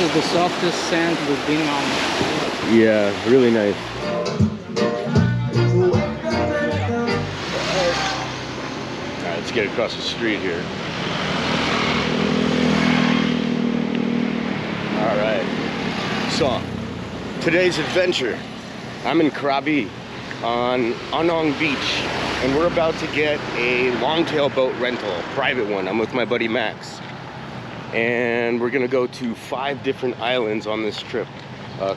This is the softest sand we've been on. Yeah, really nice. Alright, let's get across the street here. Alright, so today's adventure, I'm in Krabi on Phra Nang Beach, and we're about to get a longtail boat rental, a private one. I'm with my buddy Max, and we're gonna go to 5 different islands on this trip.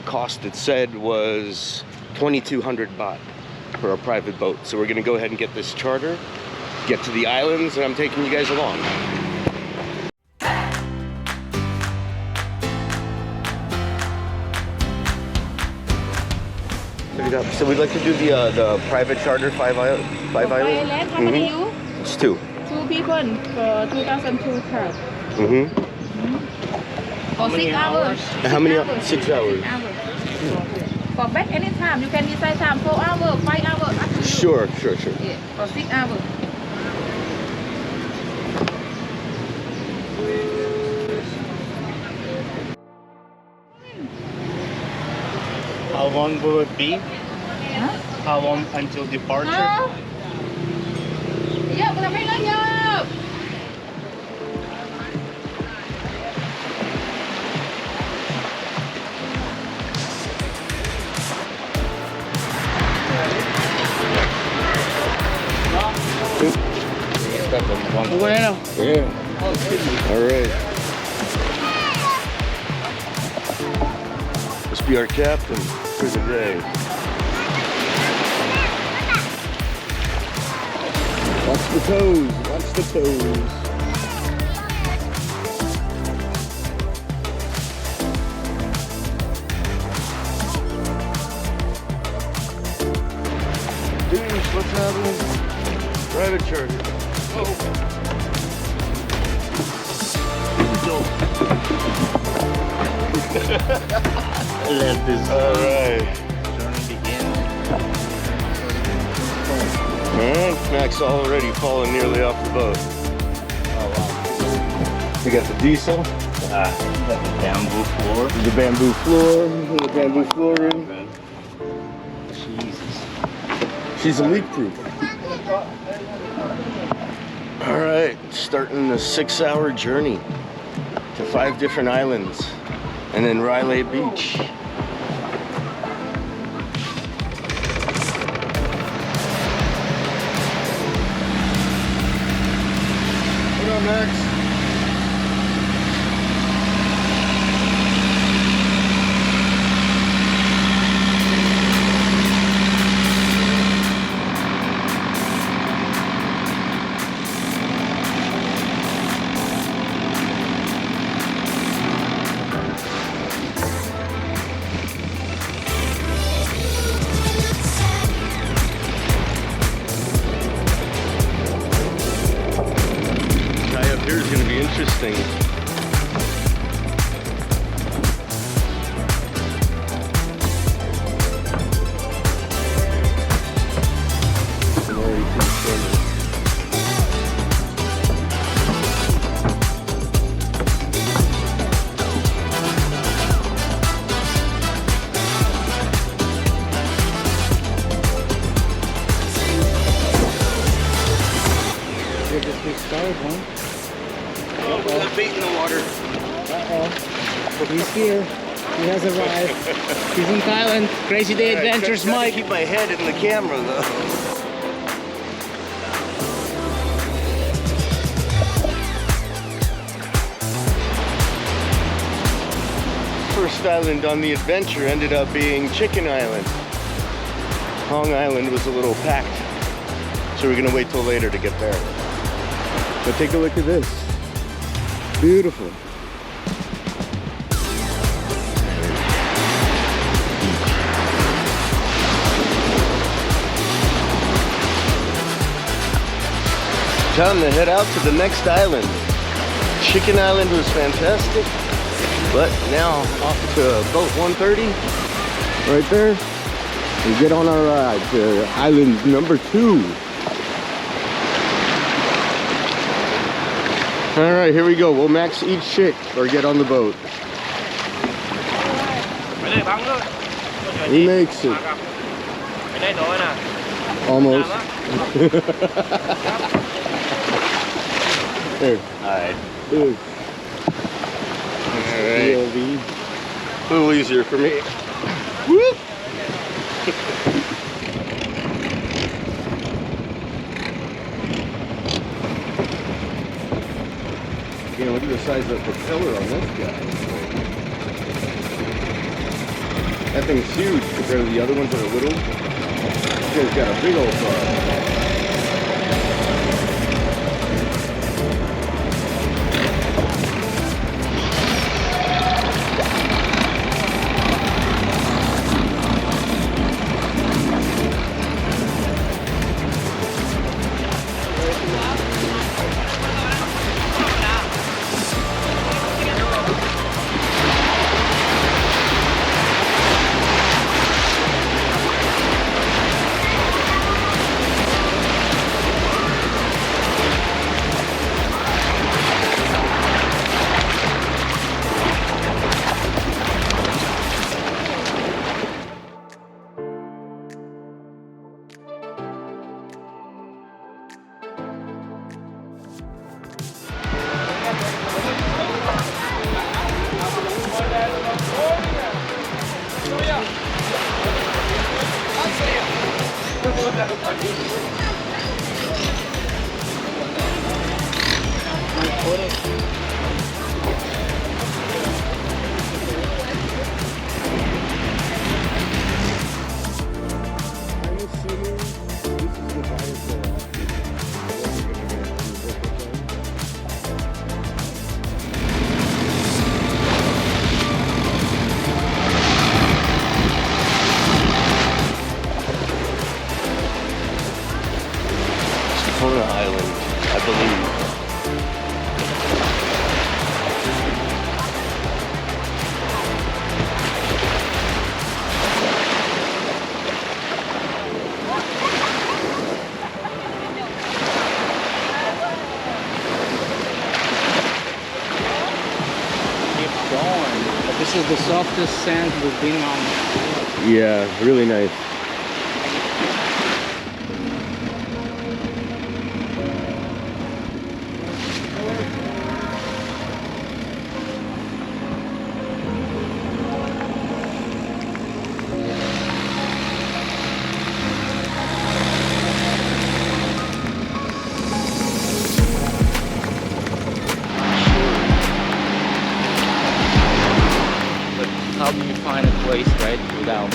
Cost, it said, was 2,200 baht for a private boat. So we're gonna go ahead and get this charter, get to the islands, and I'm taking you guys along. So we'd like to do the private charter 5 islands. Thailand, how many you? It's 2. 2 people for 2002 card. For 6 hours. How many hours? 6 hours. 6 hours. For back anytime, you can decide time 4 hours, 5 hours. Up to you. Sure. Yeah, for 6 hours. How long will it be? Huh? How long until departure? No. Yeah, but I'm not here. Yeah. All right. Must be our captain for the day. Watch the toes. Watch the toes. Dude, what's happening? Private charter. Oh. Let this Alright. journey begin. Man, Max already fallen nearly off the boat. Oh wow. We got the diesel. Got the bamboo floor. The bamboo flooring. Jesus. She's a leak proof. Alright, starting the 6-hour journey to 5 different islands and then Railay Beach. What up, Max? Here's gonna be interesting. Oh, we got bait in the water. Uh-oh. He's here. He has arrived. He's in Thailand. Crazy Day Adventures, Gotta Mike. keep my head in the camera, though. First island on the adventure ended up being Chicken Island. Hong Island was a little packed, so we're gonna wait till later to get there. But take a look at this. Beautiful. Time to head out to the next island. Chicken Island was fantastic, but now off to boat 130 right there. We get on our ride to island number 2. All right, here we go. We'll max each chick or get on the boat. He makes it. Almost. There. Alright. Alright. A little easier for me. Whoop! Yeah, look at the size of the propeller on this guy. That thing's huge compared to the other ones that are little. This guy's got a big old car. Koh Island, I believe. Keep going. But this is the softest sand we've been on. Yeah, really nice. How do you find a place, right, without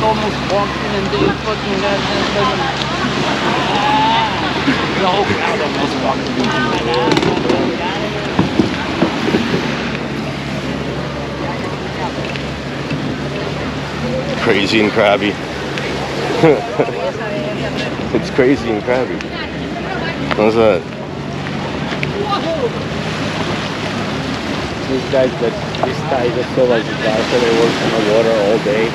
almost walking and they fucking got the whole crowd almost walking into crazy in Krabi. It's crazy in Krabi. What's that? These guys this guy just so like the guy, so they work on the water all day.